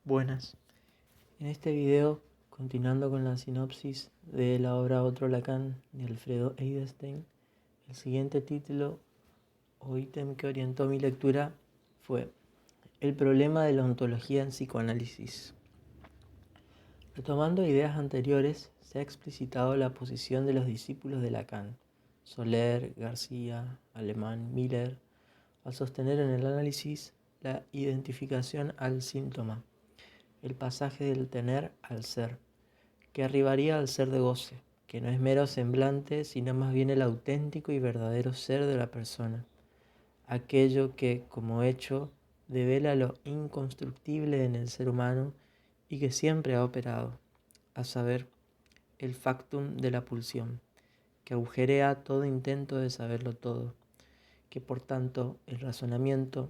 Buenas. En este video, continuando con la sinopsis de la obra Otro Lacan de Alfredo Eidenstein, el siguiente título o ítem que orientó mi lectura fue El problema de la ontología en psicoanálisis. Retomando ideas anteriores, se ha explicitado la posición de los discípulos de Lacan, Soler, García, Alemán, Miller, al sostener en el análisis la identificación al síntoma, el pasaje del tener al ser, que arribaría al ser de goce, que no es mero semblante, sino más bien el auténtico y verdadero ser de la persona, aquello que, como hecho, devela lo inconstructible en el ser humano y que siempre ha operado, a saber, el factum de la pulsión, que agujerea todo intento de saberlo todo, que por tanto el razonamiento,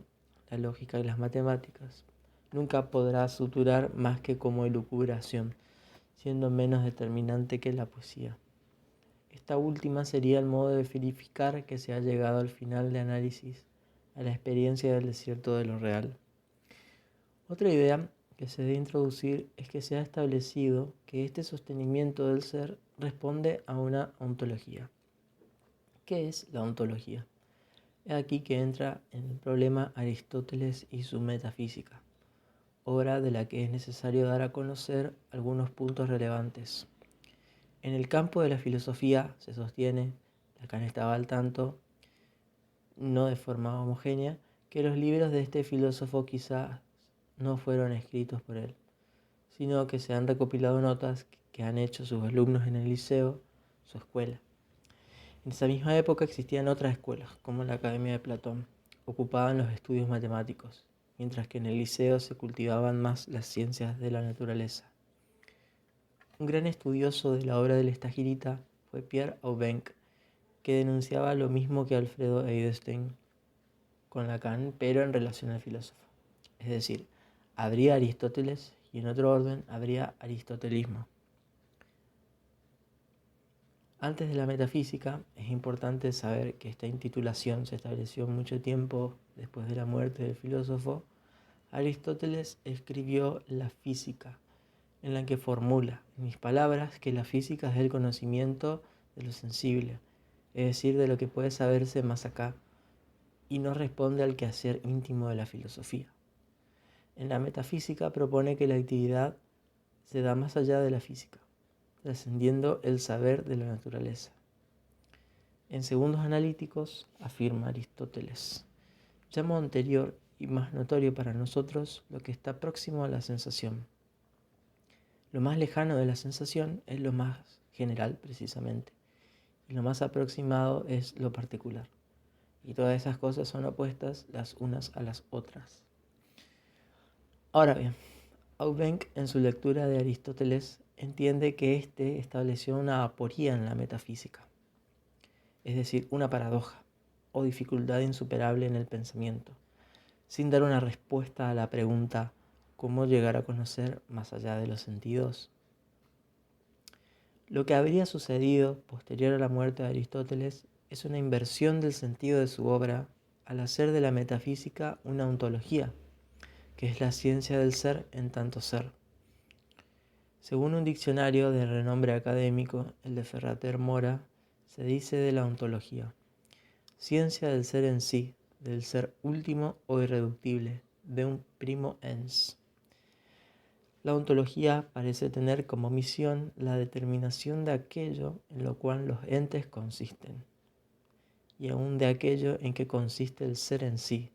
la lógica y las matemáticas nunca podrá suturar más que como elucubración, siendo menos determinante que la poesía. Esta última sería el modo de verificar que se ha llegado al final de análisis, a la experiencia del desierto de lo real. Otra idea que se debe introducir es que se ha establecido que este sostenimiento del ser responde a una ontología. ¿Qué es la ontología? Es aquí que entra en el problema Aristóteles y su metafísica, obra de la que es necesario dar a conocer algunos puntos relevantes. En el campo de la filosofía se sostiene, Lacan estaba al tanto, no de forma homogénea, que los libros de este filósofo quizás no fueron escritos por él, sino que se han recopilado notas que han hecho sus alumnos en el liceo, su escuela. En esa misma época existían otras escuelas, como la Academia de Platón, ocupaban los estudios matemáticos, mientras que en el liceo se cultivaban más las ciencias de la naturaleza. Un gran estudioso de la obra del Estagirita fue Pierre Aubenque, que denunciaba lo mismo que Alfredo Eidenstein con Lacan, pero en relación al filósofo. Es decir, habría Aristóteles y en otro orden habría aristotelismo. Antes de la metafísica, es importante saber que esta intitulación se estableció mucho tiempo después de la muerte del filósofo. Aristóteles escribió la física, en la que formula, en mis palabras, que la física es el conocimiento de lo sensible, es decir, de lo que puede saberse más acá, y no responde al quehacer íntimo de la filosofía. En la metafísica propone que la actividad se da más allá de la física, trascendiendo el saber de la naturaleza. En Segundos Analíticos, afirma Aristóteles, llamo anterior y más notorio para nosotros lo que está próximo a la sensación. Lo más lejano de la sensación es lo más general, precisamente, y lo más aproximado es lo particular. Y todas esas cosas son opuestas las unas a las otras. Ahora bien, Aubenque, en su lectura de Aristóteles, entiende que éste estableció una aporía en la metafísica, es decir, una paradoja o dificultad insuperable en el pensamiento, sin dar una respuesta a la pregunta ¿cómo llegar a conocer más allá de los sentidos? Lo que habría sucedido posterior a la muerte de Aristóteles es una inversión del sentido de su obra al hacer de la metafísica una ontología, que es la ciencia del ser en tanto ser. Según un diccionario de renombre académico, el de Ferrater Mora, se dice de la ontología: ciencia del ser en sí, del ser último o irreductible, de un primo ens. La ontología parece tener como misión la determinación de aquello en lo cual los entes consisten, y aún de aquello en que consiste el ser en sí.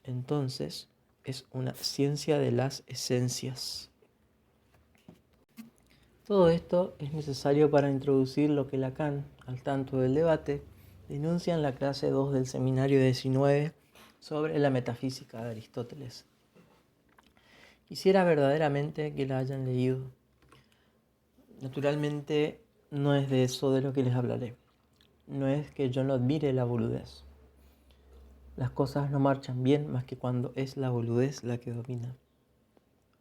Entonces, es una ciencia de las esencias. Todo esto es necesario para introducir lo que Lacan, al tanto del debate, denuncia en la clase 2 del seminario 19 sobre la metafísica de Aristóteles. Quisiera verdaderamente que la hayan leído. Naturalmente no es de eso de lo que les hablaré. No es que yo no admire la boludez. Las cosas no marchan bien más que cuando es la boludez la que domina.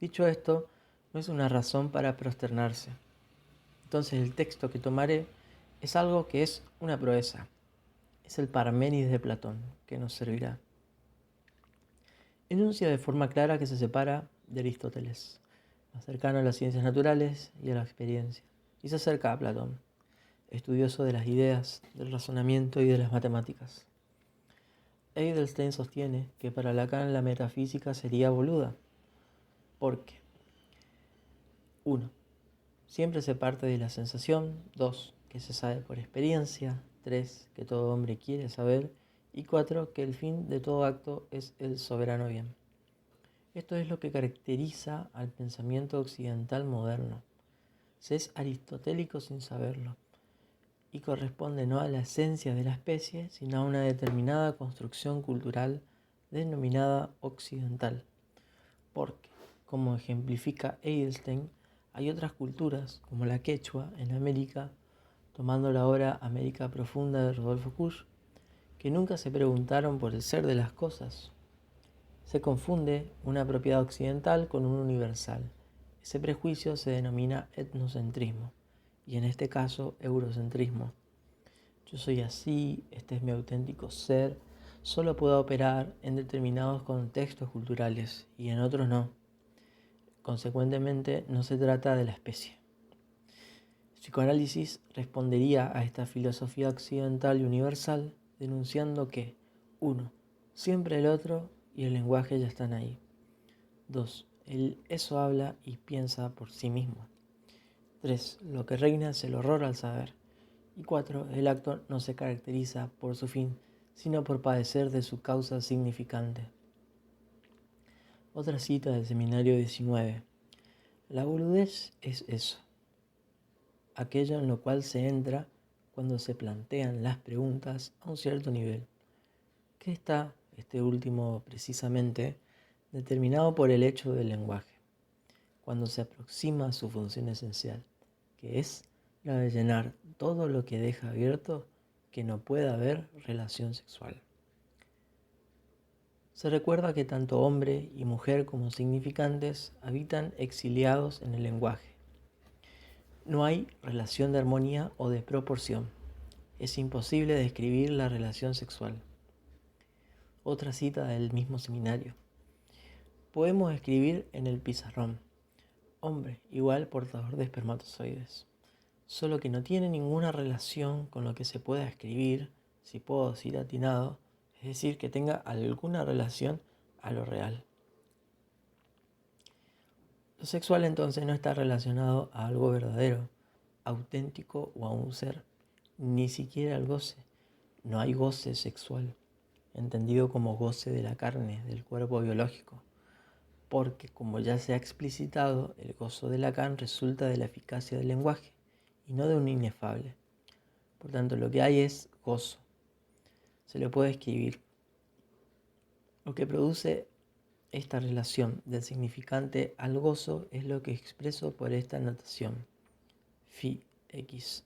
Dicho esto, no es una razón para prosternarse. Entonces el texto que tomaré es algo que es una proeza. Es el Parménides de Platón, que nos servirá. Enuncia de forma clara que se separa de Aristóteles. más cercano a las ciencias naturales y a la experiencia, y se acerca a Platón, estudioso de las ideas, del razonamiento y de las matemáticas. Edelstein sostiene que para Lacan la metafísica sería boluda, porque 1. Siempre se parte de la sensación, 2. Que se sabe por experiencia, 3. Que todo hombre quiere saber, y 4. Que el fin de todo acto es el soberano bien. Esto es lo que caracteriza al pensamiento occidental moderno. Se es aristotélico sin saberlo, y corresponde no a la esencia de la especie, sino a una determinada construcción cultural denominada occidental. Porque, como ejemplifica Edelstein, hay otras culturas, como la quechua en América, tomando la obra América Profunda de Rodolfo Kusch, que nunca se preguntaron por el ser de las cosas. Se confunde una propiedad occidental con un universal. Ese prejuicio se denomina etnocentrismo, y en este caso eurocentrismo. Yo soy así, este es mi auténtico ser, solo puedo operar en determinados contextos culturales y en otros no. Consecuentemente, no se trata de la especie. El psicoanálisis respondería a esta filosofía occidental y universal denunciando que 1. Siempre el otro y el lenguaje ya están ahí. 2. El eso habla y piensa por sí mismo. 3. Lo que reina es el horror al saber. Y 4. El acto no se caracteriza por su fin, sino por padecer de su causa significante. Otra cita del seminario 19. La boludez es eso, aquello en lo cual se entra cuando se plantean las preguntas a un cierto nivel, que está, este último precisamente, determinado por el hecho del lenguaje, cuando se aproxima a su función esencial, que es la de llenar todo lo que deja abierto que no pueda haber relación sexual. Se recuerda que tanto hombre y mujer como significantes habitan exiliados en el lenguaje. No hay relación de armonía o de proporción. Es imposible describir la relación sexual. Otra cita del mismo seminario. Podemos escribir en el pizarrón. Hombre igual portador de espermatozoides. Solo que no tiene ninguna relación con lo que se pueda escribir, si puedo decir atinado, es decir, que tenga alguna relación a lo real. Lo sexual entonces no está relacionado a algo verdadero, auténtico o a un ser, ni siquiera al goce. No hay goce sexual, entendido como goce de la carne, del cuerpo biológico, porque, como ya se ha explicitado, el gozo de Lacan resulta de la eficacia del lenguaje y no de un inefable. Por tanto, lo que hay es gozo. Se lo puede escribir. Lo que produce esta relación del significante al gozo es lo que expreso por esta notación, phi x.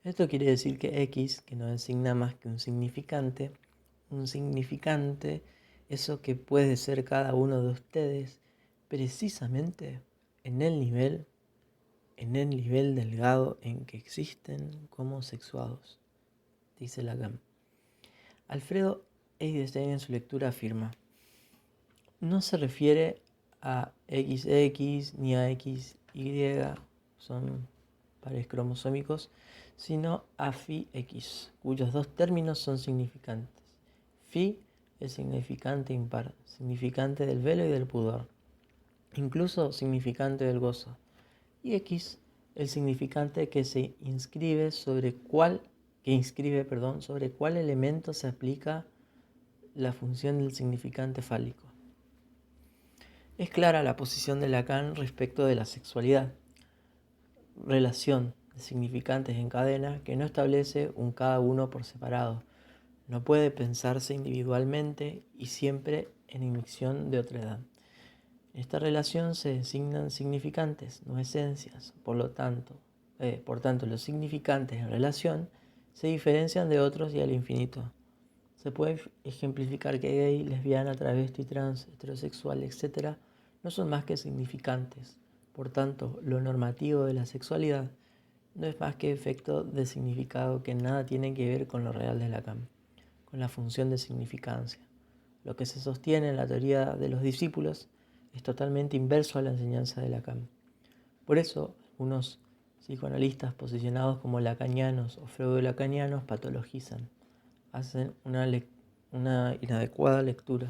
Esto quiere decir que x, que no designa más que un significante, eso que puede ser cada uno de ustedes, precisamente en el nivel delgado en que existen como sexuados, dice Lacan. Alfredo Eidesheim en su lectura afirma: no se refiere a XX ni a XY, son pares cromosómicos, sino a phi x, cuyos dos términos son significantes. Phi, el significante impar, significante del velo y del pudor, incluso significante del gozo, y x, el significante que se inscribe sobre cuál elemento se aplica la función del significante fálico. Es clara la posición de Lacan respecto de la sexualidad, relación de significantes en cadena que no establece un cada uno por separado, no puede pensarse individualmente y siempre en emisión de otra edad. En esta relación se designan significantes, no esencias, por tanto, los significantes en relación se diferencian de otros y al infinito. Se puede ejemplificar que gay, lesbiana, travesti, trans, heterosexual, etc. no son más que significantes. Por tanto, lo normativo de la sexualidad no es más que efecto de significado que nada tiene que ver con lo real de Lacan, con la función de significancia. Lo que se sostiene en la teoría de los discípulos es totalmente inverso a la enseñanza de Lacan. Por eso, algunos psicoanalistas posicionados como lacanianos o freudolacanianos patologizan, hacen una inadecuada lectura